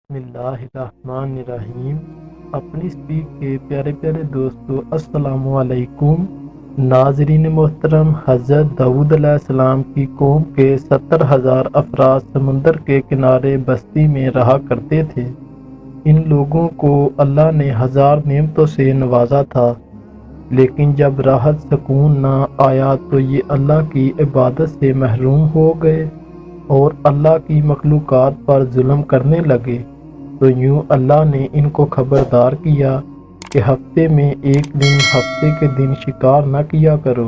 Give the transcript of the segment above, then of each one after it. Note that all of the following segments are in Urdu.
بسم اللہ الرحمن الرحیم۔ اپنی اسپیک کے پیارے پیارے دوستو، السلام علیکم۔ ناظرین محترم، حضرت داؤد علیہ السلام کی قوم کے 70,000 افراد سمندر کے کنارے بستی میں رہا کرتے تھے۔ ان لوگوں کو اللہ نے 1000 نعمتوں سے نوازا تھا، لیکن جب راحت سکون نہ آیا تو یہ اللہ کی عبادت سے محروم ہو گئے اور اللہ کی مخلوقات پر ظلم کرنے لگے۔ تو یوں اللہ نے ان کو خبردار کیا کہ ہفتے میں ایک دن، ہفتے کے دن شکار نہ کیا کرو۔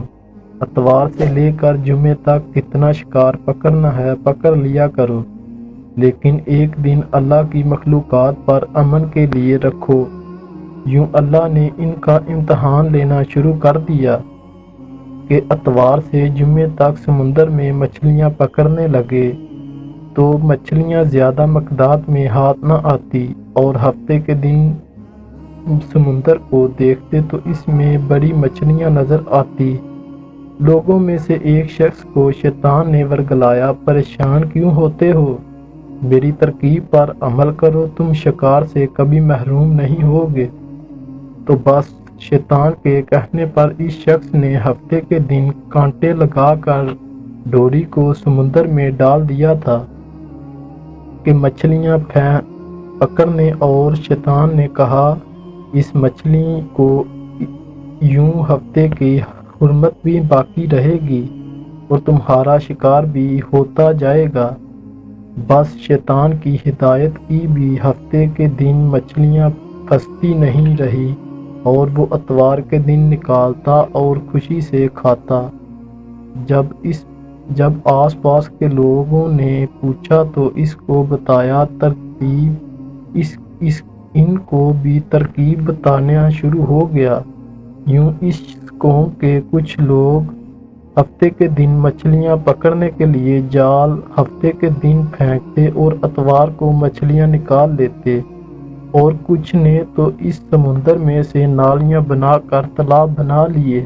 اتوار سے لے کر جمعے تک جتنا شکار پکڑنا ہے پکڑ لیا کرو، لیکن ایک دن اللہ کی مخلوقات پر امن کے لیے رکھو۔ یوں اللہ نے ان کا امتحان لینا شروع کر دیا کہ اتوار سے جمعے تک سمندر میں مچھلیاں پکڑنے لگے تو مچھلیاں زیادہ مقدار میں ہاتھ نہ آتی، اور ہفتے کے دن سمندر کو دیکھتے تو اس میں بڑی مچھلیاں نظر آتی۔ لوگوں میں سے ایک شخص کو شیطان نے ورگلایا، پریشان کیوں ہوتے ہو؟ میری ترکیب پر عمل کرو، تم شکار سے کبھی محروم نہیں ہوگے۔ تو بس شیطان کے کہنے پر اس شخص نے ہفتے کے دن کانٹے لگا کر ڈوری کو سمندر میں ڈال دیا تھا کہ مچھلیاں پکڑنے، اور شیطان نے کہا اس مچھلی کو یوں ہفتے کی حرمت بھی باقی رہے گی اور تمہارا شکار بھی ہوتا جائے گا۔ بس شیطان کی ہدایت کی بھی ہفتے کے دن مچھلیاں پھنستی نہیں رہی اور وہ اتوار کے دن نکالتا اور خوشی سے کھاتا۔ جب آس پاس کے لوگوں نے پوچھا تو اس کو بتایا ان کو بھی ترکیب بتانا شروع ہو گیا۔ یوں اس قوم کے کچھ لوگ ہفتے کے دن مچھلیاں پکڑنے کے لیے جال ہفتے کے دن پھینکتے اور اتوار کو مچھلیاں نکال لیتے، اور کچھ نے تو اس سمندر میں سے نالیاں بنا کر تالاب بنا لیے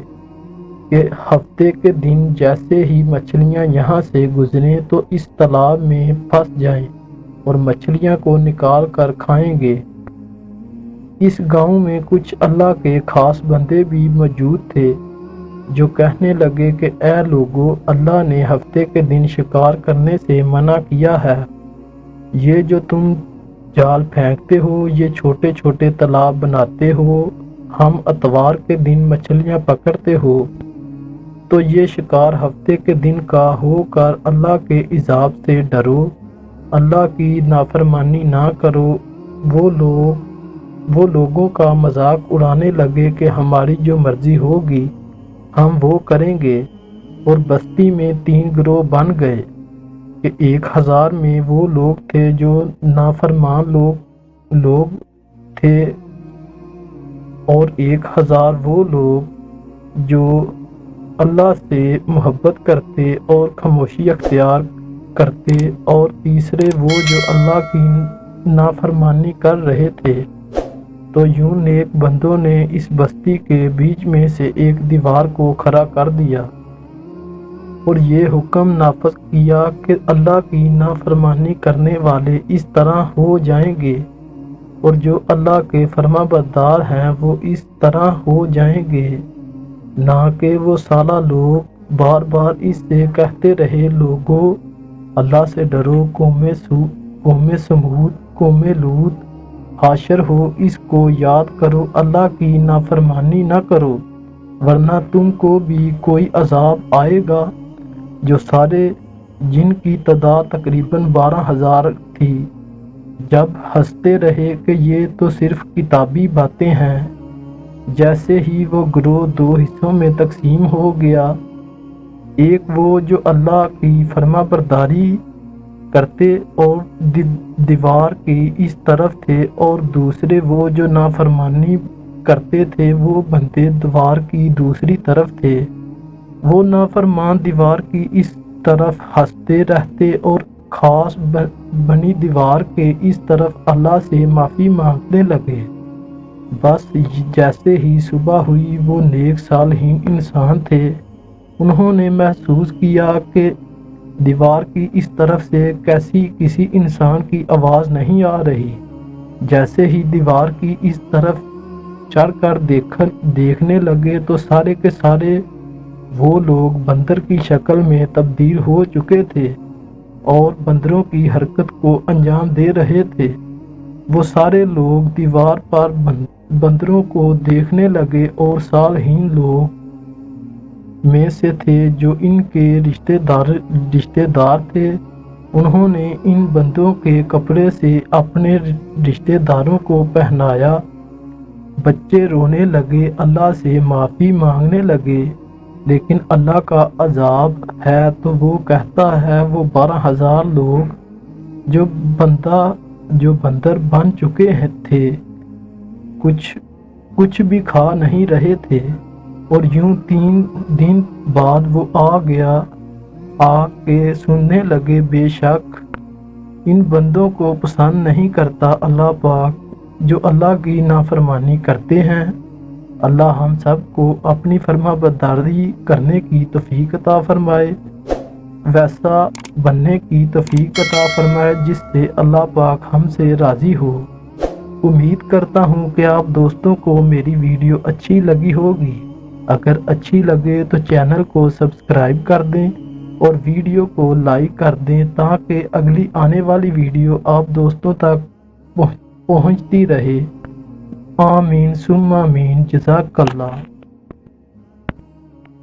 کہ ہفتے کے دن جیسے ہی مچھلیاں یہاں سے گزریں تو اس تالاب میں پھنس جائیں اور مچھلیاں کو نکال کر کھائیں گے۔ اس گاؤں میں کچھ اللہ کے خاص بندے بھی موجود تھے جو کہنے لگے کہ اے لوگو، اللہ نے ہفتے کے دن شکار کرنے سے منع کیا ہے۔ یہ جو تم جال پھینکتے ہو، یہ چھوٹے چھوٹے تالاب بناتے ہو، ہم اتوار کے دن مچھلیاں پکڑتے ہو، تو یہ شکار ہفتے کے دن کا ہو کر اللہ کے عذاب سے ڈرو، اللہ کی نافرمانی نہ کرو۔ وہ لوگوں کا مذاق اڑانے لگے کہ ہماری جو مرضی ہوگی ہم وہ کریں گے، اور بستی میں 3 گروہ بن گئے کہ 1000 میں وہ لوگ تھے جو نافرمان لوگ تھے، اور 1000 وہ لوگ جو اللہ سے محبت کرتے اور خاموشی اختیار کرتے، اور تیسرے وہ جو اللہ کی نافرمانی کر رہے تھے۔ تو یوں نیک بندوں نے اس بستی کے بیچ میں سے ایک دیوار کو کھڑا کر دیا اور یہ حکم نافذ کیا کہ اللہ کی نافرمانی کرنے والے اس طرح ہو جائیں گے، اور جو اللہ کے فرما بردار ہیں وہ اس طرح ہو جائیں گے۔ نہ کہ وہ سالہ لوگ بار بار اس سے کہتے رہے، لوگو اللہ سے ڈرو، قوم سمود، قوم لوط حاشر ہو، اس کو یاد کرو، اللہ کی نافرمانی نہ کرو، ورنہ تم کو بھی کوئی عذاب آئے گا۔ جو سارے جن کی تعداد تقریباً 12,000 تھی، جب ہنستے رہے کہ یہ تو صرف کتابی باتیں ہیں، جیسے ہی وہ گروہ 2 حصوں میں تقسیم ہو گیا، ایک وہ جو اللہ کی فرما برداری کرتے اور دیوار کی اس طرف تھے، اور دوسرے وہ جو نافرمانی کرتے تھے، وہ بندے دیوار کی دوسری طرف تھے۔ وہ نافرمان دیوار کی اس طرف ہنستے رہتے اور خاص بنی دیوار کے اس طرف اللہ سے معافی مانگنے لگے۔ بس جیسے ہی صبح ہوئی، وہ نیک صالحین انسان تھے، انہوں نے محسوس کیا کہ دیوار کی اس طرف سے کیسی کسی انسان کی آواز نہیں آ رہی۔ جیسے ہی دیوار کی اس طرف چڑھ کر دیکھنے لگے تو سارے کے سارے وہ لوگ بندر کی شکل میں تبدیل ہو چکے تھے اور بندروں کی حرکت کو انجام دے رہے تھے۔ وہ سارے لوگ دیوار پر بندروں کو دیکھنے لگے اور صالحین لوگ میں سے تھے جو ان کے رشتے دار تھے۔ انہوں نے ان بندوں کے کپڑے سے اپنے رشتے داروں کو پہنایا۔ بچے رونے لگے، اللہ سے معافی مانگنے لگے، لیکن اللہ کا عذاب ہے تو وہ کہتا ہے وہ 12,000 لوگ جو بندر بن چکے تھے کچھ بھی کھا نہیں رہے تھے، اور یوں 3 دن بعد وہ آ کے سننے لگے بے شک ان بندوں کو پسند نہیں کرتا اللہ پاک جو اللہ کی نافرمانی کرتے ہیں۔ اللہ ہم سب کو اپنی فرما برداری کرنے کی توفیق عطا فرمائے، ویسا بننے کی توفیق عطا فرمائے جس سے اللہ پاک ہم سے راضی ہو۔ امید کرتا ہوں کہ آپ دوستوں کو میری ویڈیو اچھی لگی ہوگی۔ اگر اچھی لگے تو چینل کو سبسکرائب کر دیں اور ویڈیو کو لائک کر دیں تاکہ اگلی آنے والی ویڈیو آپ دوستوں تک پہنچتی رہے۔ آمین ثم آمین، جزاک اللہ۔